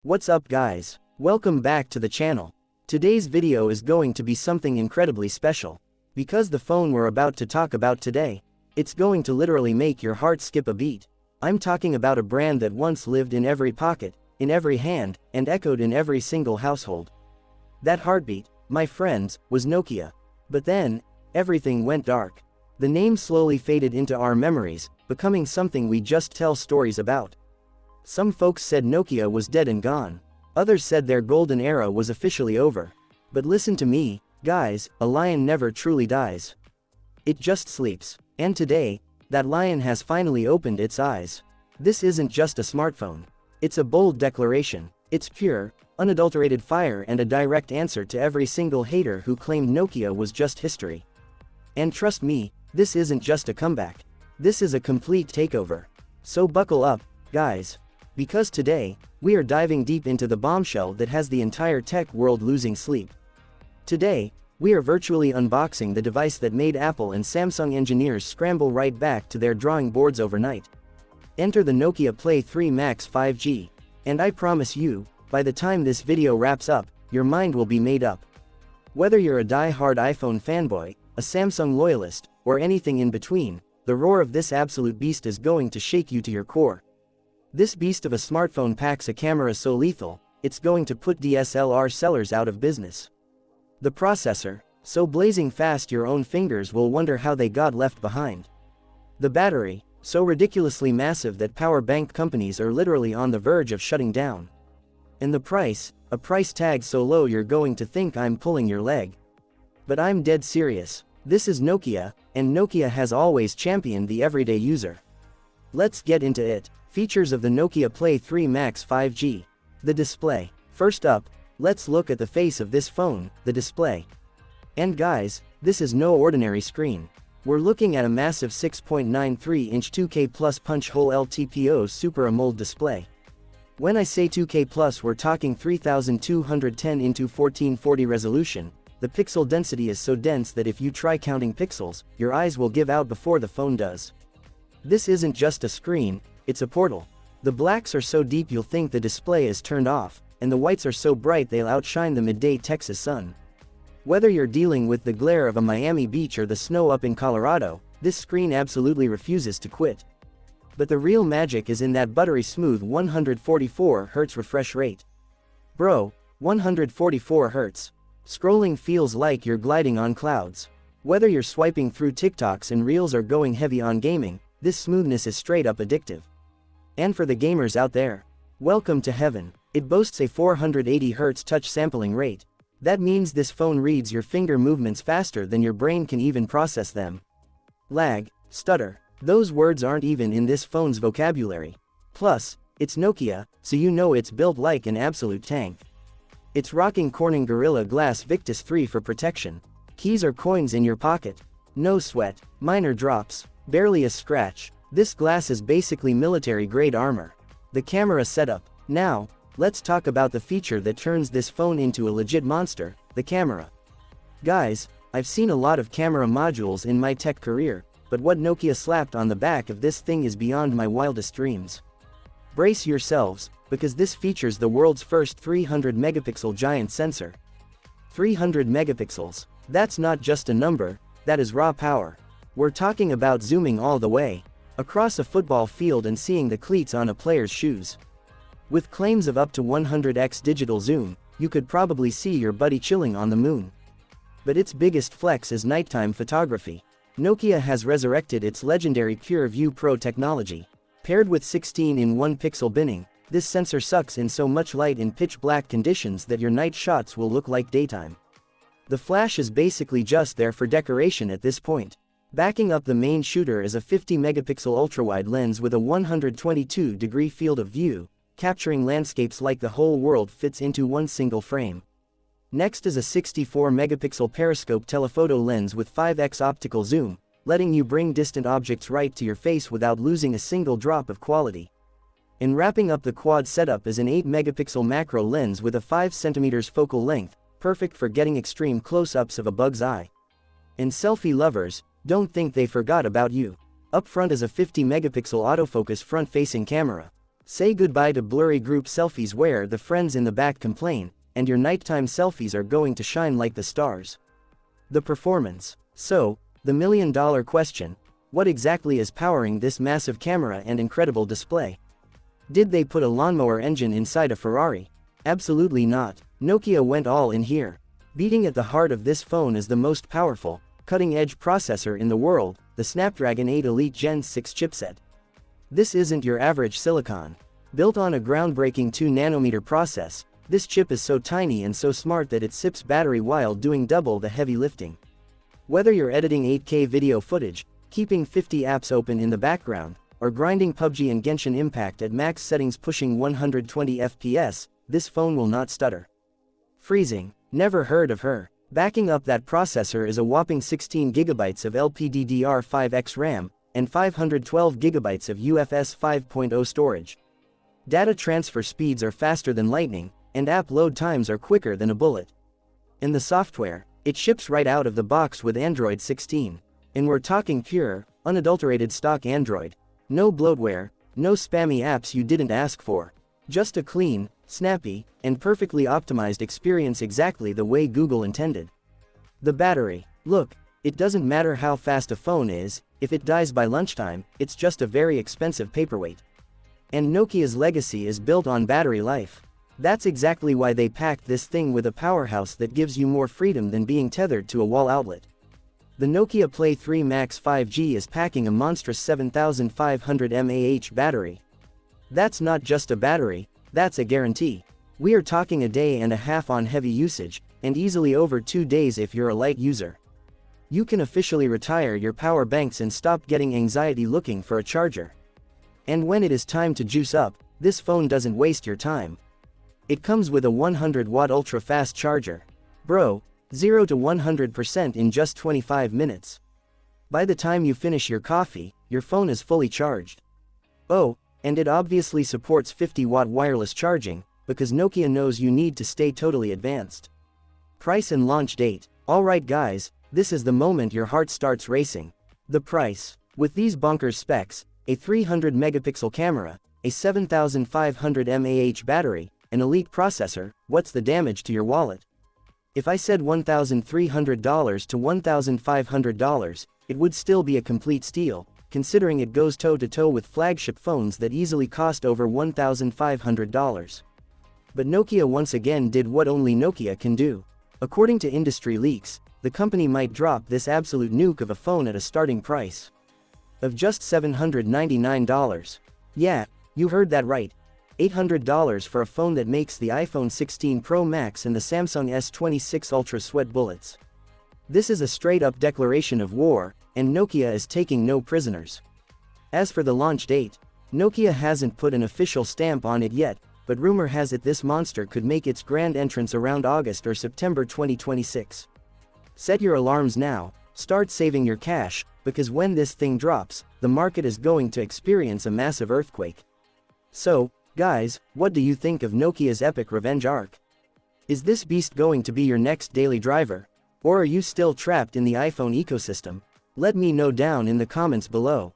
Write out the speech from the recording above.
What's up guys? Welcome back to the channel. Today's video is going to be something incredibly special. Because the phone we're about to talk about today, it's going to literally make your heart skip a beat. I'm talking about a brand that once lived in every pocket, in every hand, and echoed in every single household. That heartbeat, my friends, was Nokia. But then, everything went dark. The name slowly faded into our memories, becoming something we just tell stories about. Some folks said Nokia was dead and gone. Others said their golden era was officially over. But listen to me, guys, a lion never truly dies. It just sleeps. And today, that lion has finally opened its eyes. This isn't just a smartphone. It's a bold declaration. It's pure, unadulterated fire and a direct answer to every single hater who claimed Nokia was just history. And trust me, this isn't just a comeback. This is a complete takeover. So buckle up, guys. Because today, we are diving deep into the bombshell that has the entire tech world losing sleep. Today, we are virtually unboxing the device that made Apple and Samsung engineers scramble right back to their drawing boards overnight. Enter the Nokia Play 3 Max 5G. And I promise you, by the time this video wraps up, your mind will be made up. Whether you're a die-hard iPhone fanboy, a Samsung loyalist, or anything in between, the roar of this absolute beast is going to shake you to your core. This beast of a smartphone packs a camera so lethal, it's going to put DSLR sellers out of business. The processor, so blazing fast your own fingers will wonder how they got left behind. The battery, so ridiculously massive that power bank companies are literally on the verge of shutting down. And the price, a price tag so low you're going to think I'm pulling your leg. But I'm dead serious. This is Nokia, and Nokia has always championed the everyday user. Let's get into it. Features of the Nokia Play 3 Max 5G. The display. First up, let's look at the face of this phone, the display. And guys, this is no ordinary screen. We're looking at a massive 6.93-inch 2K Plus punch-hole LTPO Super AMOLED display. When I say 2K Plus, we're talking 3210 x 1440 resolution. The pixel density is so dense that if you try counting pixels, your eyes will give out before the phone does. This isn't just a screen, it's a portal. The blacks are so deep you'll think the display is turned off, and the whites are so bright they'll outshine the midday Texas sun. Whether you're dealing with the glare of a Miami beach or the snow up in Colorado, this screen absolutely refuses to quit. But the real magic is in that buttery smooth 144 Hz refresh rate. Bro, 144 Hz. Scrolling feels like you're gliding on clouds. Whether you're swiping through TikToks and Reels or going heavy on gaming, this smoothness is straight up addictive. And for the gamers out there, welcome to heaven. It boasts a 480 Hz touch sampling rate. That means this phone reads your finger movements faster than your brain can even process them. Lag, stutter, those words aren't even in this phone's vocabulary. Plus, it's Nokia, so you know it's built like an absolute tank. It's rocking Corning Gorilla Glass Victus 3 for protection. Keys or coins in your pocket. No sweat, minor drops, barely a scratch. This glass is basically military-grade armor. The camera setup. Now, let's talk about the feature that turns this phone into a legit monster, the camera. Guys, I've seen a lot of camera modules in my tech career, but what Nokia slapped on the back of this thing is beyond my wildest dreams. Brace yourselves, because this features the world's first 300 megapixel giant sensor. 300 megapixels. That's not just a number, that is raw power. We're talking about zooming all the way across a football field and seeing the cleats on a player's shoes. With claims of up to 100x digital zoom, you could probably see your buddy chilling on the moon. But its biggest flex is nighttime photography. Nokia has resurrected its legendary PureView Pro technology. Paired with 16-in-1 pixel binning, this sensor sucks in so much light in pitch-black conditions that your night shots will look like daytime. The flash is basically just there for decoration at this point. Backing up the main shooter is a 50-megapixel ultrawide lens with a 122-degree field of view, capturing landscapes like the whole world fits into one single frame. Next is a 64-megapixel periscope telephoto lens with 5x optical zoom, letting you bring distant objects right to your face without losing a single drop of quality. And wrapping up the quad setup is an 8-megapixel macro lens with a 5 cm focal length, perfect for getting extreme close-ups of a bug's eye. And selfie lovers, don't think they forgot about you. Up front is a 50-megapixel autofocus front-facing camera. Say goodbye to blurry group selfies where the friends in the back complain, and your nighttime selfies are going to shine like the stars. The performance. So, the million-dollar question: what exactly is powering this massive camera and incredible display? Did they put a lawnmower engine inside a Ferrari? Absolutely not. Nokia went all in here. Beating at the heart of this phone is the most powerful, cutting-edge processor in the world, the Snapdragon 8 Elite Gen 6 chipset. This isn't your average silicon. Built on a groundbreaking 2nm process, this chip is so tiny and so smart that it sips battery while doing double the heavy lifting. Whether you're editing 8K video footage, keeping 50 apps open in the background, or grinding PUBG and Genshin Impact at max settings pushing 120 FPS, this phone will not stutter. Freezing. Never heard of her. Backing up that processor is a whopping 16GB of LPDDR5X RAM, and 512GB of UFS 5.0 storage. Data transfer speeds are faster than lightning, and app load times are quicker than a bullet. In the software, it ships right out of the box with Android 16. And we're talking pure, unadulterated stock Android. No bloatware, no spammy apps you didn't ask for. Just a clean, snappy, and perfectly optimized experience exactly the way Google intended. The battery. Look, it doesn't matter how fast a phone is, if it dies by lunchtime, it's just a very expensive paperweight. And Nokia's legacy is built on battery life. That's exactly why they packed this thing with a powerhouse that gives you more freedom than being tethered to a wall outlet. The Nokia Play 3 Max 5G is packing a monstrous 7500 mAh battery. That's not just a battery, that's a guarantee. We are talking a day and a half on heavy usage, and easily over 2 days if you're a light user. You can officially retire your power banks and stop getting anxiety looking for a charger. And when it is time to juice up, this phone doesn't waste your time. It comes with a 100-watt ultra-fast charger. Bro, 0 to 100% in just 25 minutes. By the time you finish your coffee, your phone is fully charged. Oh, and it obviously supports 50-watt wireless charging, because Nokia knows you need to stay totally advanced. Price and launch date. Alright guys, this is the moment your heart starts racing. The price. With these bonkers specs, a 300-megapixel camera, a 7500 mAh battery, an elite processor, what's the damage to your wallet? If I said $1,300 to $1,500, it would still be a complete steal, considering it goes toe-to-toe with flagship phones that easily cost over $1,500. But Nokia once again did what only Nokia can do. According to industry leaks, the company might drop this absolute nuke of a phone at a starting price of just $799. Yeah, you heard that right. $800 for a phone that makes the iPhone 16 Pro Max and the Samsung S26 Ultra sweat bullets. This is a straight-up declaration of war, and Nokia is taking no prisoners. As for the launch date, Nokia hasn't put an official stamp on it yet, but rumor has it this monster could make its grand entrance around August or September 2026. Set your alarms now, start saving your cash, because when this thing drops, the market is going to experience a massive earthquake. So, guys, what do you think of Nokia's epic revenge arc? Is this beast going to be your next daily driver? Or are you still trapped in the iPhone ecosystem? Let me know down in the comments below.